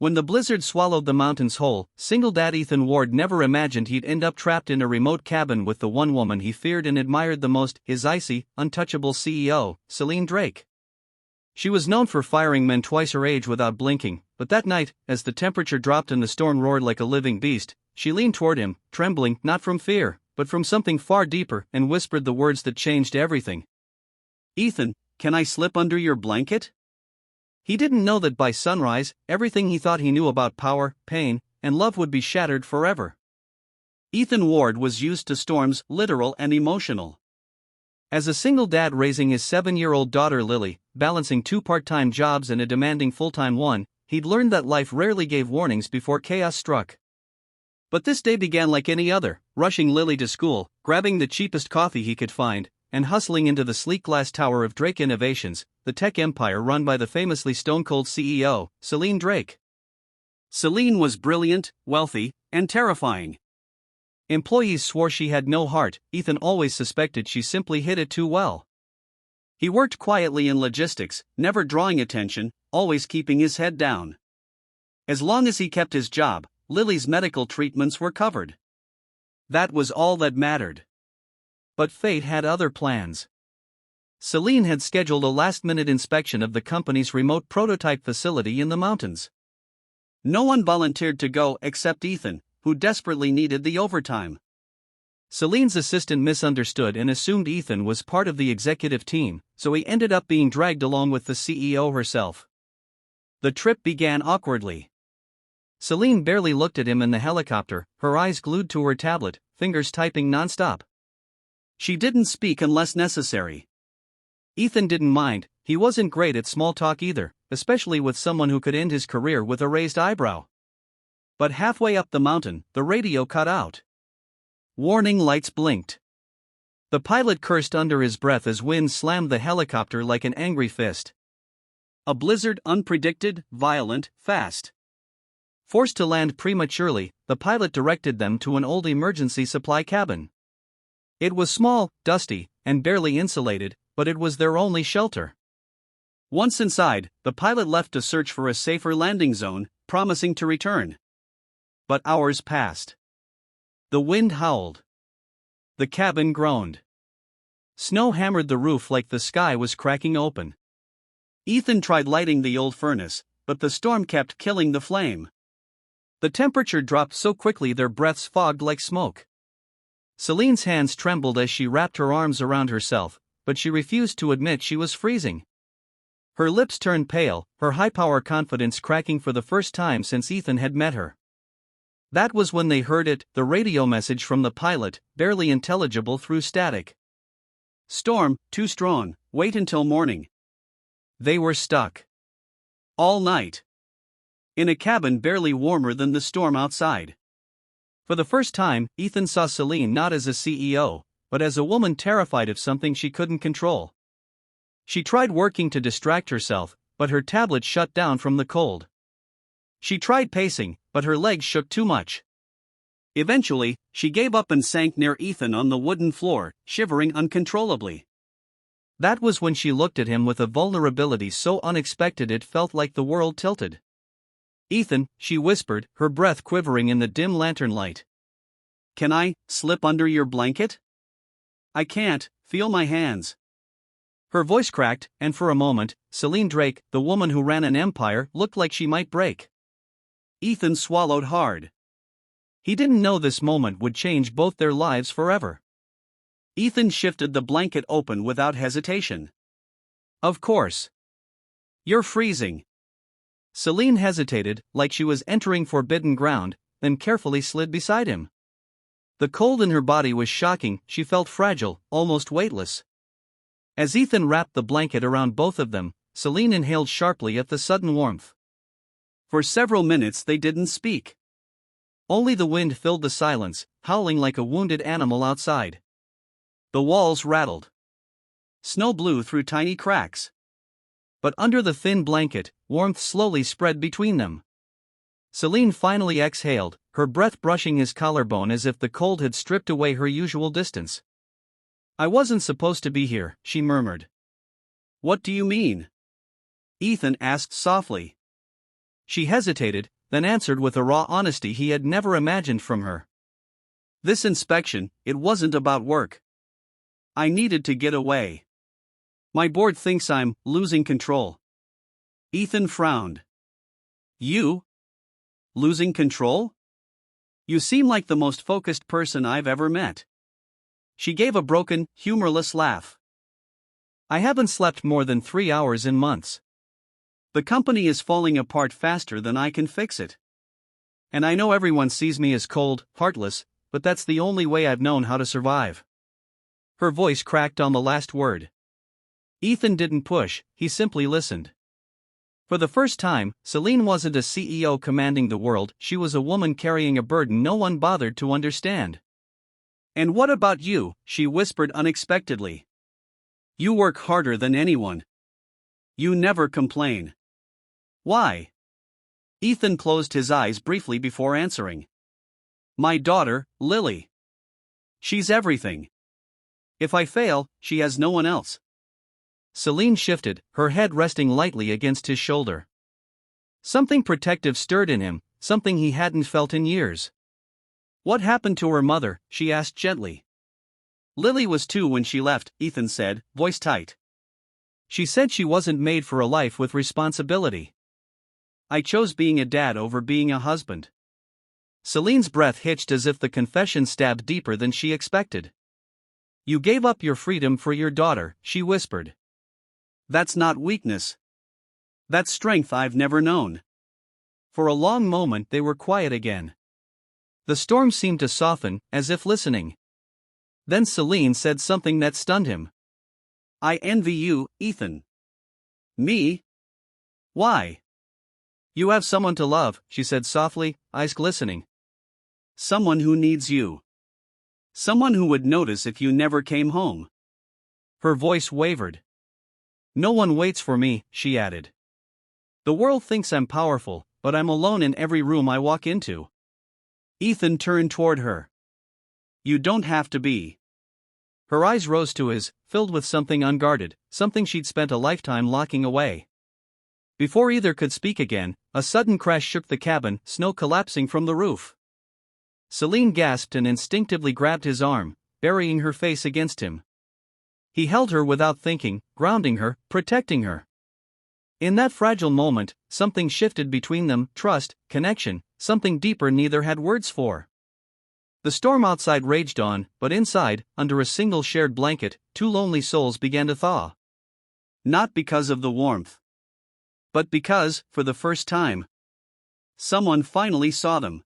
When the blizzard swallowed the mountains whole, single dad Ethan Ward never imagined he'd end up trapped in a remote cabin with the one woman he feared and admired the most, his icy, untouchable CEO, Celine Drake. She was known for firing men twice her age without blinking, but that night, as the temperature dropped and the storm roared like a living beast, she leaned toward him, trembling not from fear, but from something far deeper, and whispered the words that changed everything. "Ethan, can I slip under your blanket?" He didn't know that by sunrise, everything he thought he knew about power, pain, and love would be shattered forever. Ethan Ward was used to storms, literal and emotional. As a single dad raising his 7-year-old daughter Lily, balancing 2 part-time jobs and a demanding full-time one, he'd learned that life rarely gave warnings before chaos struck. But this day began like any other, rushing Lily to school, grabbing the cheapest coffee he could find, and hustling into the sleek glass tower of Drake Innovations, the tech empire run by the famously stone-cold CEO, Celine Drake. Celine was brilliant, wealthy, and terrifying. Employees swore she had no heart. Ethan always suspected she simply hid it too well. He worked quietly in logistics, never drawing attention, always keeping his head down. As long as he kept his job, Lily's medical treatments were covered. That was all that mattered. But fate had other plans. Celine had scheduled a last-minute inspection of the company's remote prototype facility in the mountains. No one volunteered to go except Ethan, who desperately needed the overtime. Celine's assistant misunderstood and assumed Ethan was part of the executive team, so he ended up being dragged along with the CEO herself. The trip began awkwardly. Celine barely looked at him in the helicopter, her eyes glued to her tablet, fingers typing non-stop. She didn't speak unless necessary. Ethan didn't mind. He wasn't great at small talk either, especially with someone who could end his career with a raised eyebrow. But halfway up the mountain, the radio cut out. Warning lights blinked. The pilot cursed under his breath as wind slammed the helicopter like an angry fist. A blizzard, unpredicted, violent, fast. Forced to land prematurely, the pilot directed them to an old emergency supply cabin. It was small, dusty, and barely insulated, but it was their only shelter. Once inside, the pilot left to search for a safer landing zone, promising to return. But hours passed. The wind howled. The cabin groaned. Snow hammered the roof like the sky was cracking open. Ethan tried lighting the old furnace, but the storm kept killing the flame. The temperature dropped so quickly their breaths fogged like smoke. Celine's hands trembled as she wrapped her arms around herself, but she refused to admit she was freezing. Her lips turned pale, her high-power confidence cracking for the first time since Ethan had met her. That was when they heard it, the radio message from the pilot, barely intelligible through static. "Storm, too strong, wait until morning." They were stuck. All night. In a cabin barely warmer than the storm outside. For the first time, Ethan saw Celine not as a CEO, but as a woman terrified of something she couldn't control. She tried working to distract herself, but her tablet shut down from the cold. She tried pacing, but her legs shook too much. Eventually, she gave up and sank near Ethan on the wooden floor, shivering uncontrollably. That was when she looked at him with a vulnerability so unexpected it felt like the world tilted. "Ethan," she whispered, her breath quivering in the dim lantern light. "Can I slip under your blanket? I can't feel my hands." Her voice cracked, and for a moment, Celine Drake, the woman who ran an empire, looked like she might break. Ethan swallowed hard. He didn't know this moment would change both their lives forever. Ethan shifted the blanket open without hesitation. "Of course. You're freezing." Celine hesitated, like she was entering forbidden ground, then carefully slid beside him. The cold in her body was shocking. She felt fragile, almost weightless. As Ethan wrapped the blanket around both of them, Celine inhaled sharply at the sudden warmth. For several minutes they didn't speak. Only the wind filled the silence, howling like a wounded animal outside. The walls rattled. Snow blew through tiny cracks. But under the thin blanket, warmth slowly spread between them. Celine finally exhaled, her breath brushing his collarbone as if the cold had stripped away her usual distance. "I wasn't supposed to be here," she murmured. "What do you mean?" Ethan asked softly. She hesitated, then answered with a raw honesty he had never imagined from her. "This inspection, it wasn't about work. I needed to get away. My board thinks I'm losing control." Ethan frowned. "You? Losing control? You seem like the most focused person I've ever met." She gave a broken, humorless laugh. "I haven't slept more than 3 hours in months. The company is falling apart faster than I can fix it. And I know everyone sees me as cold, heartless, but that's the only way I've known how to survive." Her voice cracked on the last word. Ethan didn't push, he simply listened. For the first time, Celine wasn't a CEO commanding the world, she was a woman carrying a burden no one bothered to understand. "And what about you?" she whispered unexpectedly. "You work harder than anyone. You never complain. Why?" Ethan closed his eyes briefly before answering. "My daughter, Lily. She's everything. If I fail, she has no one else." Celine shifted, her head resting lightly against his shoulder. Something protective stirred in him, something he hadn't felt in years. "What happened to her mother?" she asked gently. "Lily was 2 when she left," Ethan said, voice tight. "She said she wasn't made for a life with responsibility. I chose being a dad over being a husband." Celine's breath hitched as if the confession stabbed deeper than she expected. "You gave up your freedom for your daughter," she whispered. "That's not weakness. That's strength I've never known." For a long moment they were quiet again. The storm seemed to soften, as if listening. Then Celine said something that stunned him. "I envy you, Ethan." "Me? Why?" "You have someone to love," she said softly, eyes glistening. "Someone who needs you. Someone who would notice if you never came home." Her voice wavered. "No one waits for me," she added. "The world thinks I'm powerful, but I'm alone in every room I walk into." Ethan turned toward her. "You don't have to be." Her eyes rose to his, filled with something unguarded, something she'd spent a lifetime locking away. Before either could speak again, a sudden crash shook the cabin, snow collapsing from the roof. Celine gasped and instinctively grabbed his arm, burying her face against him. He held her without thinking, grounding her, protecting her. In that fragile moment, something shifted between them, trust, connection, something deeper neither had words for. The storm outside raged on, but inside, under a single shared blanket, 2 lonely souls began to thaw. Not because of the warmth, but because, for the first time, someone finally saw them.